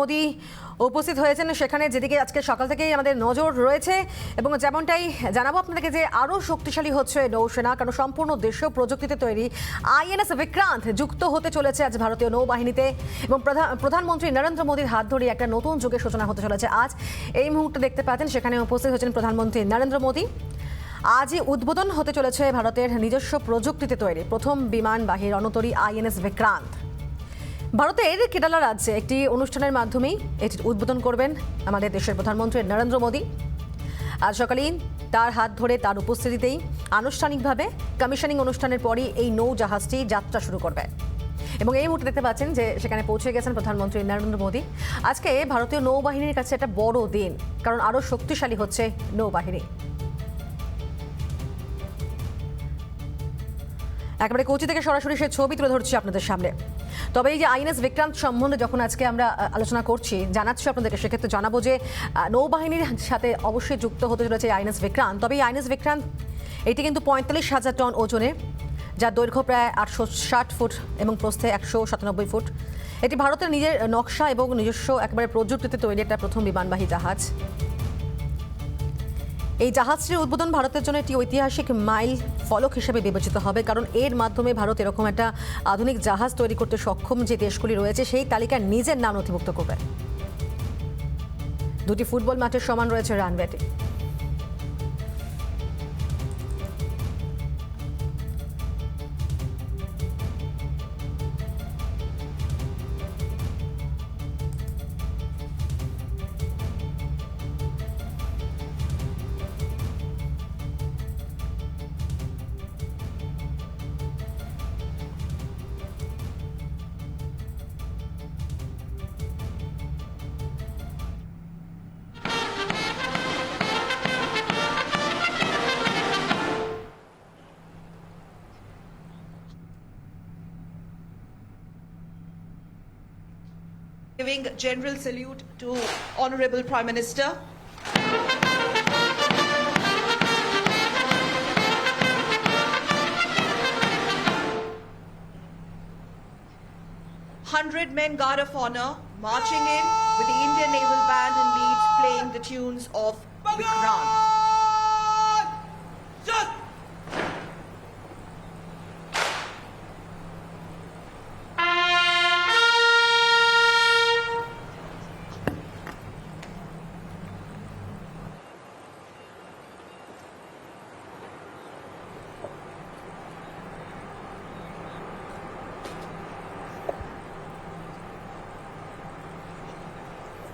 মোদি উপস্থিত হয়েছেন সেখানে, যেদিকে আজকে সকাল থেকেই আমাদের নজর রয়েছে এবং যেমনটাই জানাবো আপনাদেরকে যে আরও শক্তিশালী হচ্ছে নৌসেনা, কারণ সম্পূর্ণ দেশীয় প্রযুক্তিতে তৈরি আইএনএস বিক্রান্ত যুক্ত হতে চলেছে আজ ভারতীয় নৌবাহিনীতে এবং প্রধানমন্ত্রী নরেন্দ্র মোদীর হাত ধরে একটা নতুন যুগের সূচনা হতে চলেছে। আজ এই মুহূর্তে দেখতে পাচ্ছেন সেখানে উপস্থিত হয়েছেন প্রধানমন্ত্রী নরেন্দ্র মোদী। আজই উদ্বোধন হতে চলেছে ভারতের নিজস্ব প্রযুক্তিতে তৈরি প্রথম বিমানবাহী রণতরী আইএনএস বিক্রান্ত। ভারতের কেরালা রাজ্যে একটি অনুষ্ঠানের মাধ্যমেই এটির উদ্বোধন করবেন আমাদের দেশের প্রধানমন্ত্রী নরেন্দ্র মোদী। আজ সকালেই তার হাত ধরে তার উপস্থিতিতেই আনুষ্ঠানিকভাবে কমিশনিং অনুষ্ঠানের পরই এই নৌজাহাজটি যাত্রা শুরু করবে এবং এই মুহূর্তে দেখতে পাচ্ছেন যে সেখানে পৌঁছে গেছেন প্রধানমন্ত্রী নরেন্দ্র মোদী। আজকে ভারতীয় নৌবাহিনীর কাছে একটা বড় দিন, কারণ আরও শক্তিশালী হচ্ছে নৌবাহিনী। একেবারে কোচি থেকে সরাসরি সে ছবি তুলে ধরছি আপনাদের সামনে। তবে এই যে আইএনএস বিক্রান্ত সম্বন্ধে যখন আজকে আমরা আলোচনা করছি, জানাচ্ছি আপনাদেরকে, সেক্ষেত্রে জানাবো যে নৌবাহিনীর সাথে অবশ্যই যুক্ত হতে চলেছে আইএনএস বিক্রান্ত। তবে এই আইএনএস বিক্রান্ত এটি কিন্তু 45,000 টন ওজনে, যার দৈর্ঘ্য প্রায় 860 ফুট এবং প্রস্থে 197 ফুট। এটি ভারতের নিজের নকশা এবং নিজস্ব একেবারে প্রযুক্তিতে তৈরি একটা প্রথম বিমানবাহী জাহাজ। এই জাহাজটির উদ্বোধন ভারতের জন্য একটি ঐতিহাসিক মাইল ফলক হিসেবে বিবেচিত হবে, কারণ এর মাধ্যমে ভারত এরকম একটা আধুনিক জাহাজ তৈরি করতে সক্ষম যে দেশগুলি রয়েছে সেই তালিকায় নিজের নাম নথিভুক্ত করবে। দুটি ফুটবল মাঠের সমান রয়েছে রানওয়েটি। Giving general salute to Honorable Prime Minister. Men Guard of Honor marching in with the Indian Naval Band and leads playing the tunes of Vikrant.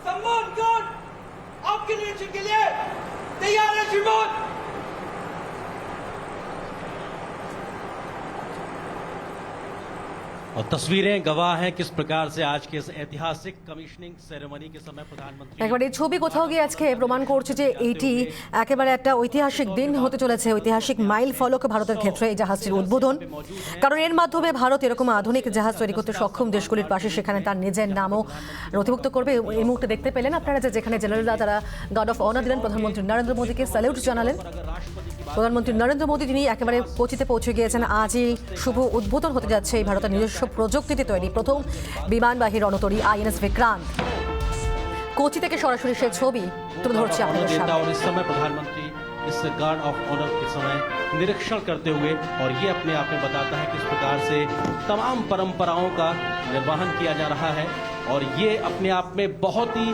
सम्मान गार्ड आपके नीचे के लिए तैयार है श्रीमान। और तस्वीरें गवाह हैं किस प्रकार से आज के इस ऐतिहासिक कमिशनिंग सेरेमनी के समय प्रधानमंत्री একবার এই ছবি কোথাও গিয়ে আজকে প্রমাণ করছে যে এইটি একেবারে একটা ঐতিহাসিক দিন হতে চলেছে, ঐতিহাসিক মাইল ফলক ভারতের ক্ষেত্রে এই জাহাজটির উদ্বোধন, কারণ এর মাধ্যমে ভারত এরকম আধুনিক জাহাজ তৈরি করতে সক্ষম দেশগুলির পাশে সেখানে তার নিজের নামও নথিভুক্ত করবে। এই মুহূর্তে দেখতে পেলেন আপনারা যে যেখানে জেনারেলরা তারা গার্ড অফ অনার দিলেন, প্রধানমন্ত্রী নরেন্দ্র মোদীকে স্যালিউট জানালেন। প্রধানমন্ত্রী নরেন্দ্র মোদী তিনি একেবারে কোচিতে পৌঁছে গিয়েছেন। আজই শুভ উদ্বোধন হতে যাচ্ছে এই ভারতের নিজস্ব প্রযুক্তিতে তৈরি প্রথম বিমানবাহী রণতরী আইএনএস বিক্রান্ত। কোচি থেকে সরাসরি সেই ছবি তুলে ধরছি আপনাদের সামনে। प्रधानमंत्री इस गार्ड ऑफ ऑनर के समय निरीक्षण करते हुए, और ये अपने आप में बताता है किस प्रकार से तमाम परंपराओं का निर्वहन किया जा रहा है। और ये अपने आप में बहुत ही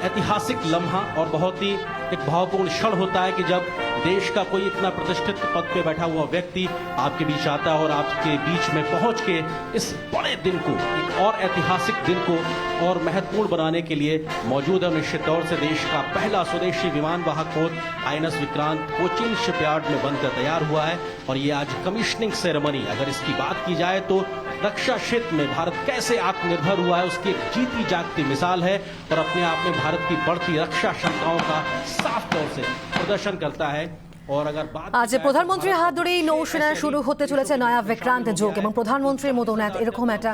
ऐतिहासिक लम्हा और बहुत ही एक भावपूर्ण क्षण होता है कि जब देश का कोई इतना प्रतिष्ठित पद पे बैठा हुआ व्यक्ति आपके बीच आता है और आपके बीच में पहुंच के इस बड़े दिन को, एक और ऐतिहासिक दिन को और महत्वपूर्ण बनाने के लिए मौजूद है। निश्चित तौर से देश का पहला स्वदेशी विमान वाहक पोत आईएनएस विक्रांत कोचीन शिपयार्ड में बनकर तैयार हुआ है। और ये आज कमिश्निंग सेरेमनी, अगर इसकी बात की जाए तो रक्षा क्षेत्र में भारत कैसे आत्मनिर्भर हुआ है उसकी एक जीती जागती मिसाल है और अपने आप में भारत की बढ़ती रक्षा क्षमताओं का साफ तौर से प्रदर्शन करता है। और अगर बात আজ প্রধানমন্ত্রীর হাত ধরেই নৌসেনায় শুরু হতে চলেছে নয়া বিক্রান্ত যোগ এবং প্রধানমন্ত্রীর মতন এরকম একটা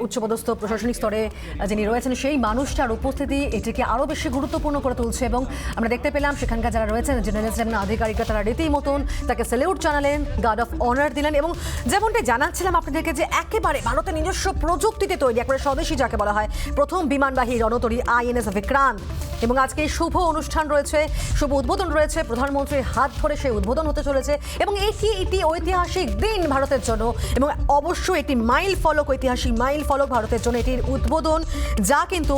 উচ্চপদস্থ প্রশাসনিক স্তরে যিনি রয়েছেন সেই মানুষটার উপস্থিতি এটিকে আরও বেশি গুরুত্বপূর্ণ করে তুলছে এবং আমরা দেখতে পেলাম সেখানকার যারা রয়েছেন জেনারেলিস্ট এবং আধিকারিকরা তারা রীতিমতন তাকে স্যালিউট জানালেন, গার্ড অফ অনার দিলেন এবং যেমনটা জানাচ্ছিলাম আপনাদেরকে যে একেবারে ভারতের নিজস্ব প্রযুক্তিতে তৈরি একবারে স্বদেশী যাকে বলা হয় প্রথম বিমানবাহী রণতরী আইএনএস বিক্রান্ত এবং আজকে এই শুভ অনুষ্ঠান রয়েছে, শুভ উদ্বোধন রয়েছে, প্রধানমন্ত্রীর হাত ধরে সেই উদ্বোধন হতে চলেছে এবং এটি ঐতিহাসিক দিন ভারতের জন্য এবং অবশ্যই একটি মাইল ফলক, ঐতিহাসিক মাইল ফলক ভারতের জন্য এটির উদ্বোধন, যা কিন্তু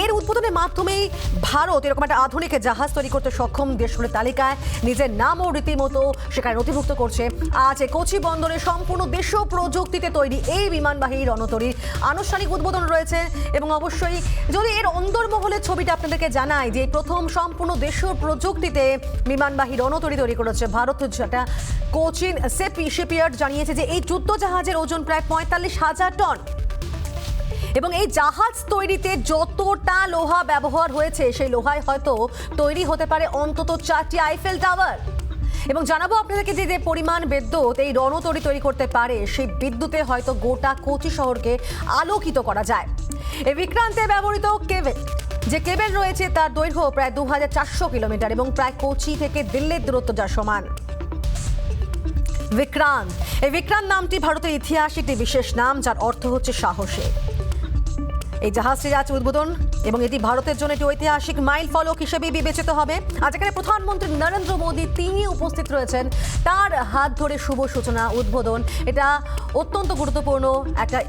এর উদ্বোধনের মাধ্যমেই ভারত এরকম একটা আধুনিক জাহাজ তৈরি করতে সক্ষম দেশগুলোর তালিকায় নিজের নামও রীতিমতো সেখানে নথিভুক্ত করছে। আজ কোচি বন্দরে সম্পূর্ণ দেশীয় প্রযুক্তিতে তৈরি এই বিমানবাহী রণতরীর আনুষ্ঠানিক উদ্বোধন রয়েছে এবং অবশ্যই যদি এর অন্দরমহলের ছবিটা আপনাদেরকে জানাই যে প্রথম সম্পূর্ণ দেশীয় প্রযুক্তিতে বিমানবাহী রণতরী তৈরি করেছে ভারত, যেটা কোচিন শিপইয়ার্ড জানিয়েছে যে এই যুদ্ধ জাহাজের ওজন প্রায় ৪৫,০০০ টন এবং এই জাহাজ তৈরিতে যতটা লোহা ব্যবহার হয়েছে সেই লোহায় হয়তো তৈরি হতে পারে অন্তত 4টি আইফেল টাওয়ার এবং জানাবো আপনাদেরকে যে পরিমাণ বিদ্যুৎ এই রণতরী তৈরি করতে পারে সেই বিদ্যুতে হয়তো গোটা কোচি শহরকে আলোকিত করা যায়। এই বিক্রান্তে ব্যবহৃত কেবেল রয়েছে তার দৈর্ঘ্য প্রায় ২,৪০০ কিলোমিটার এবং প্রায় কোচি থেকে দিল্লির দূরত্ব যার সমান। বিক্রান্ত, এই বিক্রান্ত নামটি ভারতের ইতিহাসে একটি বিশেষ নাম যার অর্থ হচ্ছে সাহসী। এই জাহাজটির আজ উদ্বোধন এবং এটি ভারতের জন্য একটি ঐতিহাসিক মাইল ফলক হিসেবে বিবেচিত হবে। আজ এখানে প্রধানমন্ত্রী নরেন্দ্র মোদী তিনি উপস্থিত রয়েছেন, তার হাত ধরে শুভ সূচনা উদ্বোধন, এটা অত্যন্ত গুরুত্বপূর্ণ একটা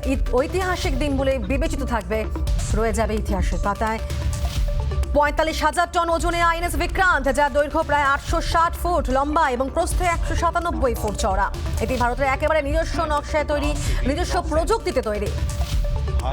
ঐতিহাসিক দিন বলে বিবেচিত থাকবে, রয়ে যাবে ইতিহাসের পাতায়। ৪৫,০০০ টন ওজনে আইএনএস বিক্রান্ত, যার দৈর্ঘ্য প্রায় ৮৬০ ফুট লম্বা এবং প্রস্থে ১৯৭ ফুট চওড়া। এটি ভারতের একেবারে নিজস্ব নকশায় তৈরি, নিজস্ব প্রযুক্তিতে তৈরি।